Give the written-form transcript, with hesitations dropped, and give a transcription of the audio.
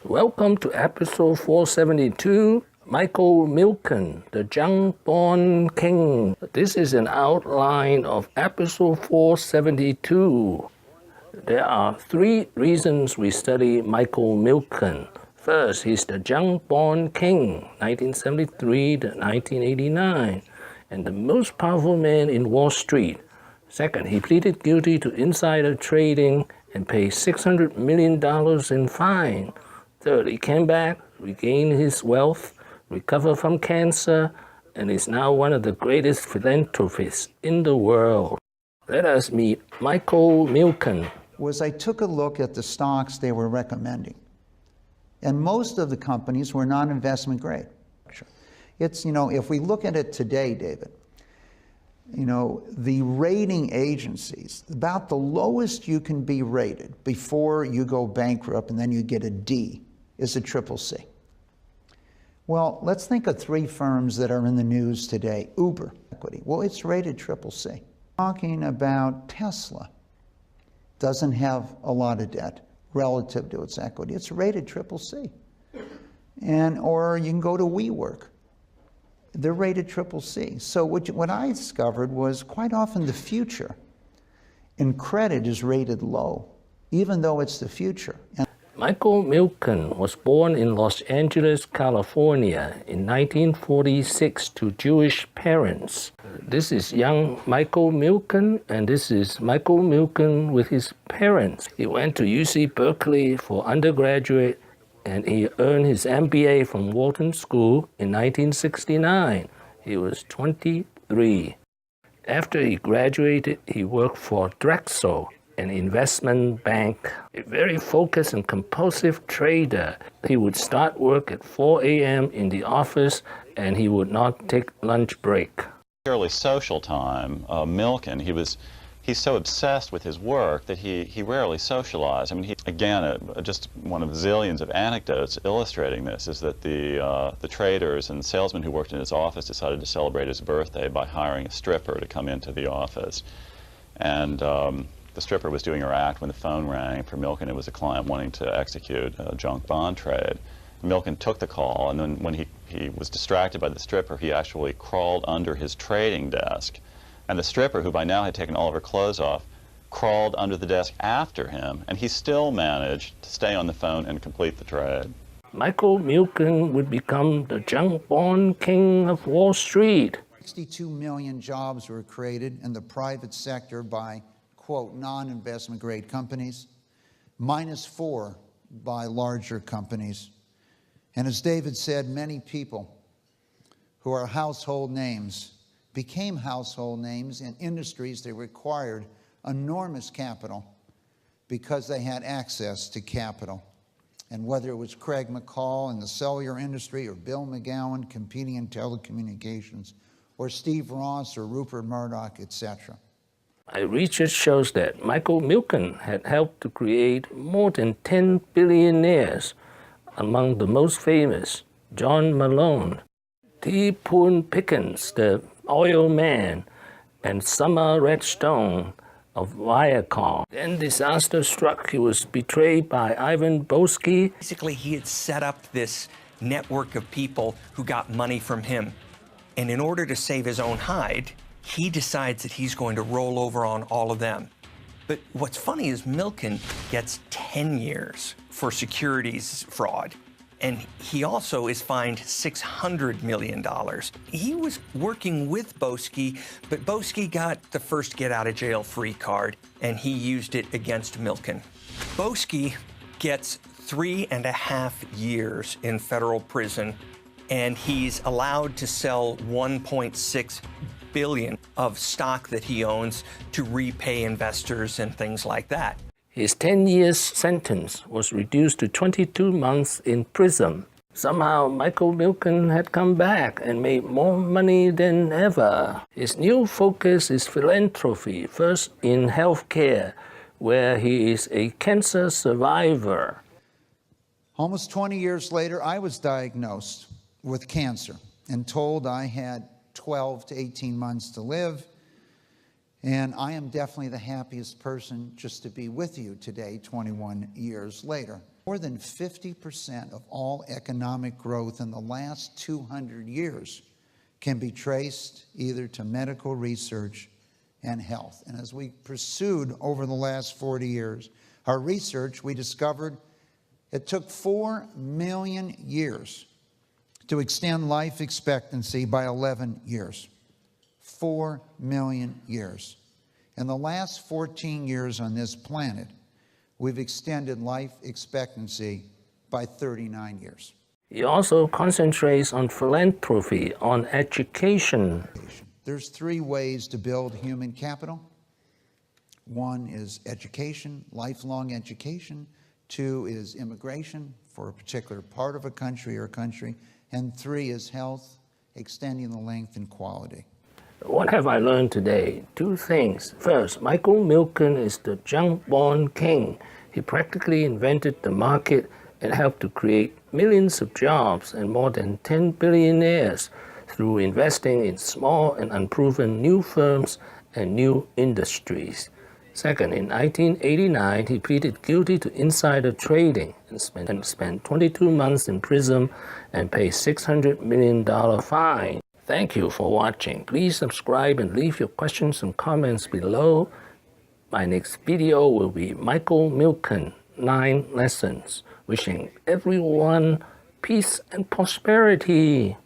Welcome to episode 472, Michael Milken, the Young-born King. This is an outline of episode 472. There are three reasons we study Michael Milken. First, he's the young-born king, 1973 to 1989, and the most powerful man in Wall Street. Second, he pleaded guilty to insider trading and paid $600 million in fine. Third, he came back, regained his wealth, recovered from cancer, and is now one of the greatest philanthropists in the world. Let us meet Michael Milken. I took a look at the stocks they were recommending. And most of the companies were non-investment grade. It's, if we look at it today, David, the rating agencies, about the lowest you can be rated before you go bankrupt and then you get a D is a triple C. Well, let's think of three firms that are in the news today. Uber, equity. Well, it's rated triple C. Talking about Tesla. Doesn't have a lot of debt relative to its equity. It's rated triple C. Or you can go to WeWork. They're rated triple C. So what I discovered was quite often the future in credit is rated low, even though it's the future. Michael Milken was born in Los Angeles, California in 1946 to Jewish parents. This is young Michael Milken, and this is Michael Milken with his parents. He went to UC Berkeley for undergraduate, and he earned his MBA from Wharton School in 1969. He was 23. After he graduated, he worked for Drexel, an investment bank. A very focused and compulsive trader. He would start work at 4 a.m. in the office, and he would not take lunch break. Purely social time, Milken, he's so obsessed with his work that he rarely socialized. I mean, just one of zillions of anecdotes illustrating this is that the traders and salesmen who worked in his office decided to celebrate his birthday by hiring a stripper to come into the office. And the stripper was doing her act when the phone rang. For Milken, it was a client wanting to execute a junk bond trade. Milken took the call, and then when he was distracted by the stripper, he actually crawled under his trading desk. And the stripper, who by now had taken all of her clothes off, crawled under the desk after him, and he still managed to stay on the phone and complete the trade. Michael Milken would become the young-born king of Wall Street. 62 million jobs were created in the private sector by, quote, non-investment grade companies, -4 by larger companies. And as David said, many people who are household names became household names in industries that required enormous capital because they had access to capital. And whether it was Craig McCall in the cellular industry, or Bill McGowan competing in telecommunications, or Steve Ross or Rupert Murdoch, etc. My research shows that Michael Milken had helped to create more than 10 billionaires, among the most famous, John Malone, Boone Pickens, the oil man, and Summer Redstone of Viacom. Then disaster struck. He was betrayed by Ivan Boesky. Basically, he had set up this network of people who got money from him. And in order to save his own hide, he decides that he's going to roll over on all of them. But what's funny is Milken gets 10 years for securities fraud. And he also is fined $600 million. He was working with Boesky, but Boesky got the first get-out-of-jail-free card, and he used it against Milken. Boesky gets 3.5 years in federal prison, and he's allowed to sell $1.6 billion of stock that he owns to repay investors and things like that. His 10-year sentence was reduced to 22 months in prison. Somehow, Michael Milken had come back and made more money than ever. His new focus is philanthropy, first in healthcare, where he is a cancer survivor. Almost 20 years later, I was diagnosed with cancer and told I had 12 to 18 months to live. And I am definitely the happiest person just to be with you today, 21 years later. More than 50% of all economic growth in the last 200 years can be traced either to medical research and health. And as we pursued over the last 40 years, our research, we discovered it took 4 million years to extend life expectancy by 11 years. 4 million years. In the last 14 years on this planet, we've extended life expectancy by 39 years. He also concentrates on philanthropy, on education. There's 3 ways to build human capital. 1 is education, lifelong education. 2 is immigration for a particular part of a country or country. And 3 is health, extending the length and quality. What have I learned today? 2 things. First, Michael Milken is the junk-born king. He practically invented the market and helped to create millions of jobs and more than 10 billionaires through investing in small and unproven new firms and new industries. Second, in 1989, he pleaded guilty to insider trading and spent 22 months in prison and paid $600 million fine. Thank you for watching. Please subscribe and leave your questions and comments below. My next video will be Michael Milken, 9 lessons. Wishing everyone peace and prosperity.